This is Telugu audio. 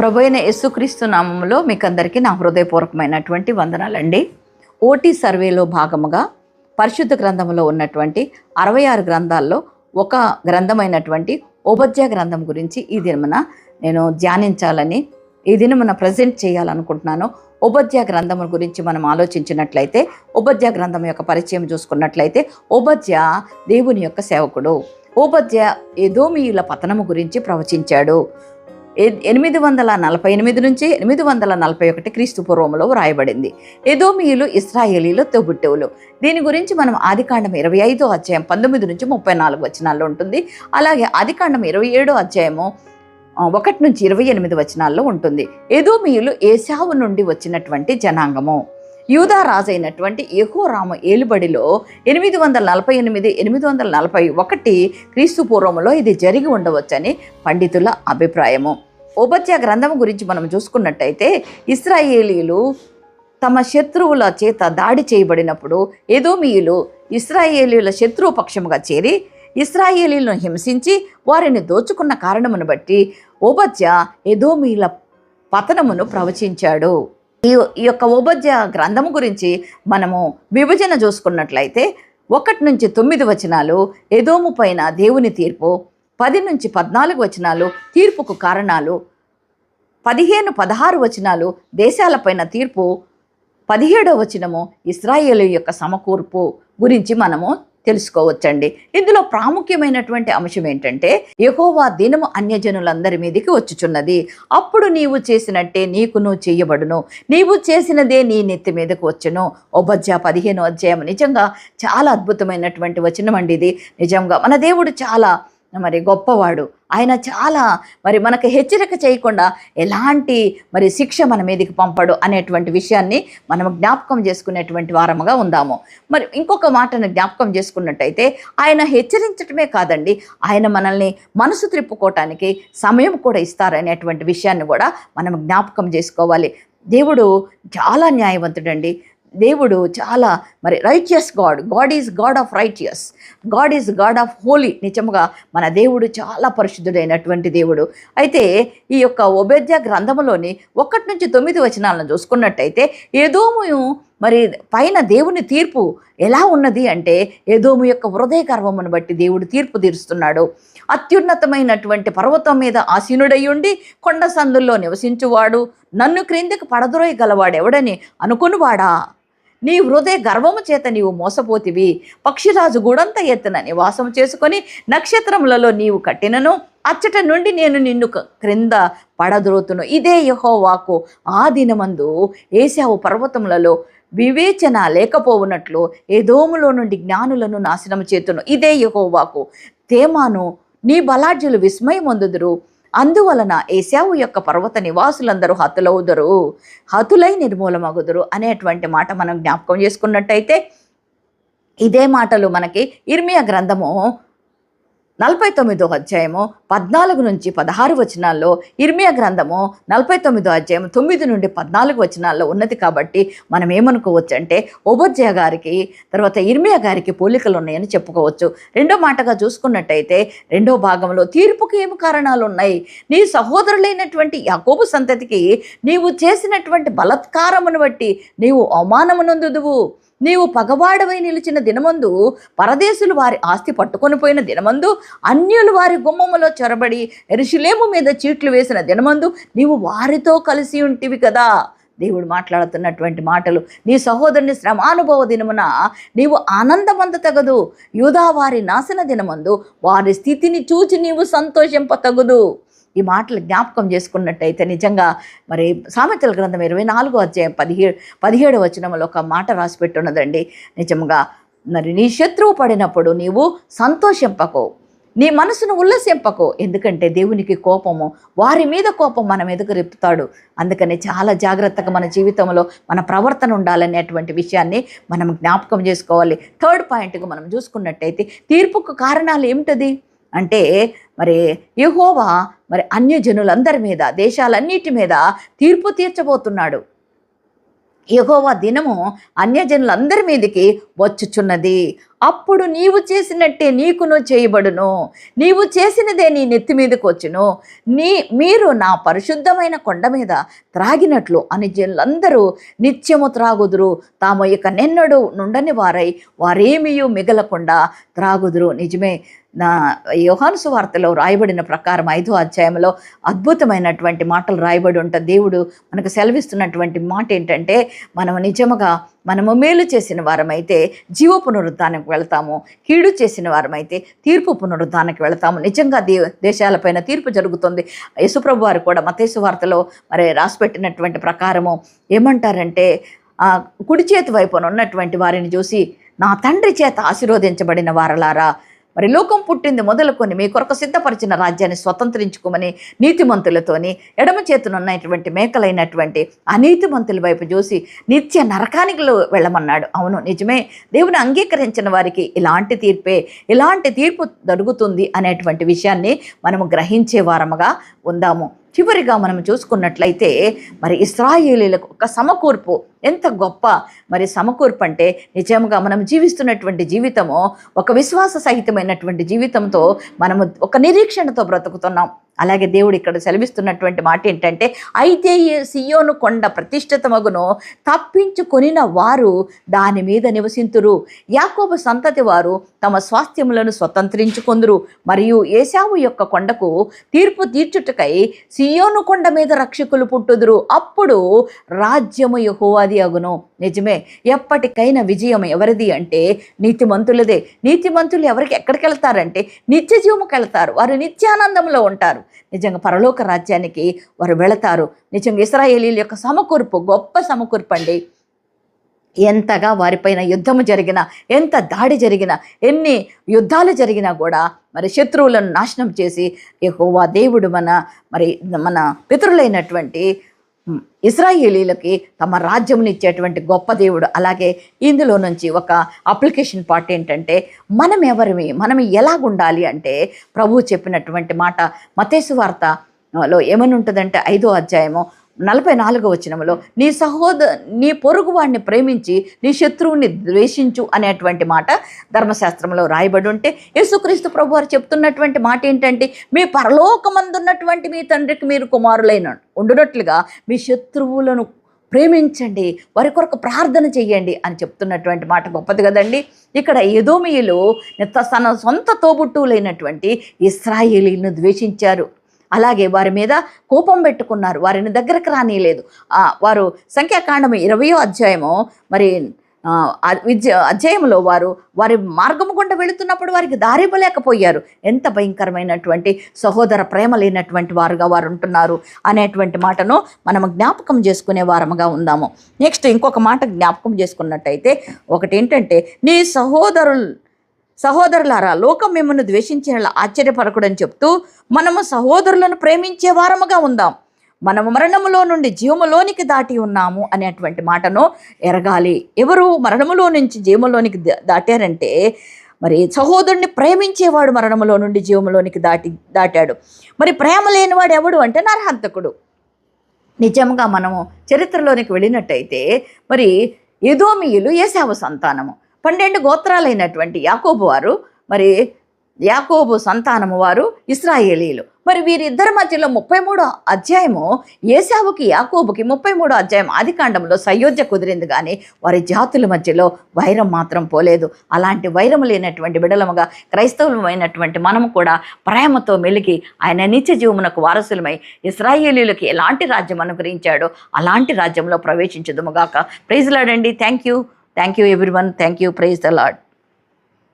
ప్రభువైన యేసుక్రీస్తు నామములో మీకందరికీ నా హృదయపూర్వకమైనటువంటి వందనాలండి. ఓటీ సర్వేలో భాగముగా పరిశుద్ధ గ్రంథంలో ఉన్నటువంటి 66 గ్రంథాల్లో ఒక గ్రంథమైనటువంటి ఓబద్యా గ్రంథం గురించి ఈ దినమున నేను ధ్యానించాలని, ఈ దినమున ప్రజెంట్ చేయాలనుకుంటున్నాను. ఓబద్యా గ్రంథం గురించి మనం ఆలోచించినట్లయితే, ఓబద్యా గ్రంథం యొక్క పరిచయం చూసుకున్నట్లయితే, ఓబద్యా దేవుని యొక్క సేవకుడు. ఓబద్యా ఎదోమీయుల పతనము గురించి ప్రవచించాడు. 848 నుంచి 841 క్రీస్తు పూర్వంలో వ్రాయబడింది. ఎదోమీయులు ఇశ్రాయేలీల తోబుట్టువులు. దీని గురించి మనం ఆదికాండం 25వ అధ్యాయం 19 నుంచి 34 వచనాల్లో ఉంటుంది. అలాగే ఆదికాండం 27వ అధ్యాయము 1 నుంచి 28 వచనాల్లో ఉంటుంది. ఎదోమీయులు ఏశావు నుండి వచ్చినటువంటి జనాంగము. యూదా రాజైనటువంటి యెహోరాము ఏలుబడిలో 848, 841 క్రీస్తు పూర్వంలో ఇది జరిగి ఉండవచ్చని పండితుల అభిప్రాయము. ఓబద్యా గ్రంథం గురించి మనం చూసుకున్నట్టయితే, ఇశ్రాయేలీలు తమ శత్రువుల చేత దాడి చేయబడినప్పుడు ఎదోమీయులు ఇశ్రాయేలీల శత్రువు పక్షముగా చేరి ఇశ్రాయేలీలను హింసించి వారిని దోచుకున్న కారణమును బట్టి ఓబద్యా ఎదోమీయుల పతనమును ప్రవచించాడు. ఈ యొక్క ఓబద్యా గ్రంథము గురించి మనము విభజన చూసుకున్నట్లయితే 1 నుంచి 9 వచనాలు ఎదోము పైన దేవుని తీర్పు, 10 నుంచి 14 వచనాలు తీర్పుకు కారణాలు, 15, 16 వచనాలు దేశాలపైన తీర్పు, 17వ వచనము ఇశ్రాయేలు యొక్క సమకూర్పు గురించి మనము తెలుసుకోవచ్చండి. ఇందులో ప్రాముఖ్యమైనటువంటి అంశం ఏంటంటే, యెహోవా దినము అన్యజనులందరి మీదకి వచ్చుచున్నది. అప్పుడు నీవు చేసినట్టే నీకును చేయబడును, నీవు చేసినదే నీ నెత్తి మీదకు వచ్చును. ఓబద్యా 15వ అధ్యాయం నిజంగా చాలా అద్భుతమైనటువంటి వచనం అండి. ఇది నిజంగా మన దేవుడు చాలా గొప్పవాడు. ఆయన చాలా మనకు హెచ్చరిక చేయకుండా ఎలాంటి శిక్ష మన మీదకి పంపడు అనేటువంటి విషయాన్ని మనం జ్ఞాపకం చేసుకునేటువంటి వారముగా ఉందాము. ఇంకొక మాటను జ్ఞాపకం చేసుకున్నట్టయితే, ఆయన హెచ్చరించటమే కాదండి, ఆయన మనల్ని మనసు త్రిప్పుకోవటానికి సమయం కూడా ఇస్తారనేటువంటి విషయాన్ని కూడా మనం జ్ఞాపకం చేసుకోవాలి. దేవుడు చాలా న్యాయవంతుడండి. దేవుడు చాలా righteous God is God of righteous, God is God of holy. నిజముగా మన దేవుడు చాలా పరిశుద్ధుడైనటువంటి దేవుడు. అయితే ఈ యొక్క ఓబద్యా గ్రంథములోని 1 నుంచి 9 వచనాలను చూసుకున్నట్టయితే, ఎదోము పైన దేవుని తీర్పు ఎలా ఉన్నది అంటే, ఎదోము యొక్క హృదయ గర్వమును బట్టి దేవుడు తీర్పు తీరుస్తున్నాడు. అత్యున్నతమైనటువంటి పర్వతం మీద ఆసీనుడై ఉండి కొండ సందుల్లో నివసించువాడు, నన్ను క్రిందికి పడద్రోయగలవాడెవడని అనుకునివాడా, నీ హృదయ గర్వము చేత నీవు మోసపోతివి. పక్షిరాజు గూడంత ఎత్తున నివాసం చేసుకొని నక్షత్రములలో నీవు కట్టినను అచ్చట నుండి నేను నిన్ను క్రింద పడద్రోతును. ఇదే యెహోవాకు ఆ దినమందు ఏశావు పర్వతములలో వివేచన లేకపోవునట్లు ఎదోములో నుండి జ్ఞానులను నాశనం చేతును. ఇదే యెహోవాకు. తేమాను నీ బలాఢ్యులు విస్మయమొందుదురు, అందువలన ఏశావు యొక్క పర్వత నివాసులందరూ హతులై నిర్మూలమగుదురు అనేటువంటి మాట మనం జ్ఞాపకం చేసుకున్నట్టయితే, ఇదే మాటలు మనకి ఇర్మియా గ్రంథము 49వ అధ్యాయము 14 నుంచి 16 వచనాల్లో, ఇర్మియా గ్రంథము 49వ అధ్యాయం 9 నుండి 14 వచనాల్లో ఉన్నది. కాబట్టి మనం ఏమనుకోవచ్చు అంటే, ఓబద్యా గారికి తర్వాత ఇర్మియా గారికి పోలికలు ఉన్నాయని చెప్పుకోవచ్చు. రెండో మాటగా చూసుకున్నట్టయితే, రెండో భాగంలో తీర్పుకి ఏమి కారణాలు ఉన్నాయి, నీ సహోదరులైనటువంటి యాకోబు సంతతికి నీవు చేసినటువంటి బలత్కారమును బట్టి నీవు అవమానమునందుదువు. నీవు పగవాడవై నిలిచిన దినమందు, పరదేశులు వారి ఆస్తి పట్టుకొని పోయిన దినమందు, అన్యులు వారి గుమ్మములో చొరబడి యెరూషలేము మీద చీట్లు వేసిన దినమందు నీవు వారితో కలిసి ఉంటివి కదా. దేవుడు మాట్లాడుతున్నటువంటి మాటలు, నీ సహోదరుని శ్రమానుభవ దినమున నీవు ఆనందమందతగదు, యూదా వారి నాశన దినమందు వారి స్థితిని చూచి నీవు సంతోషింపతగదు. ఈ మాటలు జ్ఞాపకం చేసుకున్నట్టయితే నిజంగా సామెతల గ్రంథం 24వ అధ్యాయం 17వ వచనంలో ఒక మాట రాసిపెట్టున్నదండి. నిజంగా నీ శత్రువు పడినప్పుడు నీవు సంతోషింపకు, నీ మనసును ఉల్లసింపకు, ఎందుకంటే దేవునికి కోపము, వారి మీద కోపం మన మీదకు రేపుతాడు. అందుకని చాలా జాగ్రత్తగా మన జీవితంలో మన ప్రవర్తన ఉండాలనేటువంటి విషయాన్ని మనం జ్ఞాపకం చేసుకోవాలి. థర్డ్ పాయింట్గా మనం చూసుకున్నట్టయితే, తీర్పుకు కారణాలు ఏమిటది అంటే, యెహోవా అన్యజనులందరి మీద, దేశాలన్నిటి మీద తీర్పు తీర్చబోతున్నాడు. యెహోవా దినము అన్యజనులందరి మీదికి వచ్చుచున్నది. అప్పుడు నీవు చేసినట్టే నీకును చేయబడును, నీవు చేసినదే నీ నెత్తి మీదకి వచ్చును. మీరు నా పరిశుద్ధమైన కొండ మీద త్రాగినట్లు అన్యజనులందరూ నిత్యము త్రాగుదురు. తాము ఇక నిన్నడు నుండని వారై వారేమియూ మిగలకుండా త్రాగుదురు. నిజమే, నా యోహాను సువార్తలో రాయబడిన ప్రకారం 5వ అధ్యాయంలో అద్భుతమైనటువంటి మాటలు రాయబడి ఉంటుంది. దేవుడు మనకు సెలవిస్తున్నటువంటి మాట ఏంటంటే, మనము మేలు చేసిన వారమైతే జీవ పునరుద్ధానికి వెళ్తాము, కీడు చేసిన వారమైతే తీర్పు పునరుద్ధానికి వెళ్తాము. నిజంగా దేశాలపైన తీర్పు జరుగుతుంది. యేసుప్రభు వారు కూడా మత్తయి సువార్తలో మరి రాసిపెట్టినటువంటి ప్రకారము ఏమంటారంటే, కుడి చేతి వైపున ఉన్నటువంటి వారిని చూసి, నా తండ్రి చేత ఆశీర్వదించబడిన వారలారా, మరి లోకం పుట్టింది మొదలుకొని మీ కొరకు సిద్ధపరిచిన రాజ్యాన్ని స్వతంత్రించుకోమని నీతిమంతులతోని, ఎడమ చేతునున్నటువంటి మేకలైనటువంటి అనీతిమంతుల వైపు చూసి నిత్య నరకానికి వెళ్ళమన్నాడు. అవును, నిజమే, దేవుని అంగీకరించిన వారికి ఇలాంటి తీర్పు జరుగుతుంది అనేటువంటి విషయాన్ని మనము గ్రహించే వారముగా ఉందాము. చివరిగా మనం చూసుకున్నట్లయితే మరి ఇశ్రాయేలీలకు ఒక సమకూర్పు ఎంత గొప్ప మరి సమకూర్పు అంటే, నిజంగా మనం జీవిస్తున్నటువంటి జీవితము ఒక విశ్వాస సహితమైనటువంటి జీవితంతో మనము ఒక నిరీక్షణతో బ్రతుకుతున్నాం. అలాగే దేవుడు ఇక్కడ సెలవిస్తున్నటువంటి మాట ఏంటంటే, అయితే సియోను కొండ ప్రతిష్ఠితమగును, తప్పించుకొనిన వారు దాని మీద నివసింతురు. యాకోబు సంతతి వారు తమ స్వాస్థ్యములను స్వతంత్రించుకొందురు. మరియు ఏశావు యొక్క కొండకు తీర్పు తీర్చుటకై సియోను కొండ మీద రక్షకులు పుట్టుదురు. అప్పుడు రాజ్యము యెహోవాది అగును. నిజమే, ఎప్పటికైనా విజయం ఎవరిది అంటే నీతిమంతులదే. నీతిమంతులు ఎక్కడికి వెళ్తారంటే నిత్య జీవముకి వెళ్తారు. వారు నిత్యానందంలో ఉంటారు. నిజంగా పరలోక రాజ్యానికి వారు వెళతారు. నిజంగా ఇశ్రాయేలీల యొక్క సమకూర్పు గొప్ప సమకూర్పు అండి. ఎంతగా వారిపైన యుద్ధము జరిగినా, ఎంత దాడి జరిగినా, ఎన్ని యుద్ధాలు జరిగినా కూడా మరి శత్రువులను నాశనం చేసి యెహోవా దేవుడు మన పితరులైనటువంటి ఇశ్రాయేలీలకి తమ రాజ్యమునిచ్చేటువంటి గొప్ప దేవుడు. అలాగే ఇందులో నుంచి ఒక అప్లికేషన్ పార్ట్ ఏంటంటే, మనం ఎలాగుండాలి అంటే, ప్రభువు చెప్పినటువంటి మాట మత్తయి సువార్తలో ఏమని ఉంటుందంటే 5వ అధ్యాయము 44వ వచనంలో, నీ పొరుగువాడిని ప్రేమించి నీ శత్రువుని ద్వేషించు అనేటువంటి మాట ధర్మశాస్త్రంలో రాయబడి ఉంటే, యేసుక్రీస్తు ప్రభు వారు చెప్తున్నటువంటి మాట ఏంటంటే, మీ పరలోకమందున్నటువంటి మీ తండ్రికి మీరు కుమారులైన ఉండునట్లుగా మీ శత్రువులను ప్రేమించండి, వారి కొరకు ప్రార్థన చెయ్యండి అని చెప్తున్నటువంటి మాట గొప్పది కదండి. ఇక్కడ ఎదోమీయులు తన సొంత తోబుట్టువులైనటువంటి ఇశ్రాయేలీలను ద్వేషించారు. అలాగే వారి మీద కోపం పెట్టుకున్నారు, వారిని దగ్గరకు రానియలేదు. వారు సంఖ్యాకాండము 20వ అధ్యాయము మరి అధ్యాయంలో వారి మార్గము గుండా వెళుతున్నప్పుడు వారికి దారి ఇవ్వలేకపోయారు. ఎంత భయంకరమైనటువంటి సహోదర ప్రేమ లేనటువంటి వారుగా వారు ఉంటున్నారు అనేటువంటి మాటను మనం జ్ఞాపకం చేసుకునే వారముగా ఉందాము. నెక్స్ట్ ఇంకొక మాట జ్ఞాపకం చేసుకున్నట్టయితే, ఒకటి ఏంటంటే, నీ సహోదరులారా, లోకం మిమ్మల్ని ద్వేషించిన ఆశ్చర్యపరకుడని చెప్తూ మనము సహోదరులను ప్రేమించే వారముగా ఉందాం. మనము మరణములో నుండి జీవములోనికి దాటి ఉన్నాము అనేటువంటి మాటను ఎరగాలి. ఎవరు మరణములో నుంచి జీవములోనికి దాటారంటే, మరి సహోదరుని ప్రేమించేవాడు మరణములో నుండి జీవములోనికి దాటాడు. మరి ప్రేమ లేనివాడు ఎవడు అంటే నరహంతకుడు. నిజంగా మనము చరిత్రలోనికి వెళ్ళినట్టయితే, మరి ఎదోమీయులు ఏశావు సంతానము, 12 గోత్రాలైనటువంటి యాకోబు సంతానము వారు ఇశ్రాయేలీలు. మరి వీరిద్దరి మధ్యలో 33వ అధ్యాయము ఏశావుకి యాకోబుకి 33వ అధ్యాయం ఆదికాండంలో సయోధ్య కుదిరింది, కానీ వారి జాతుల మధ్యలో వైరం మాత్రం పోలేదు. అలాంటి వైరం లేనటువంటి బిడలముగా క్రైస్తవులమైనటువంటి మనము కూడా ప్రేమతో మెలిగి ఆయన నిత్య జీవమునకు వారసులమై ఇశ్రాయేలీలకి ఎలాంటి రాజ్యం అనుగ్రహించాడో అలాంటి రాజ్యంలో ప్రవేశించుదుముగాక. ప్రైజ్ లార్డ్ అండి. Thank you everyone. Thank you. Praise the lord.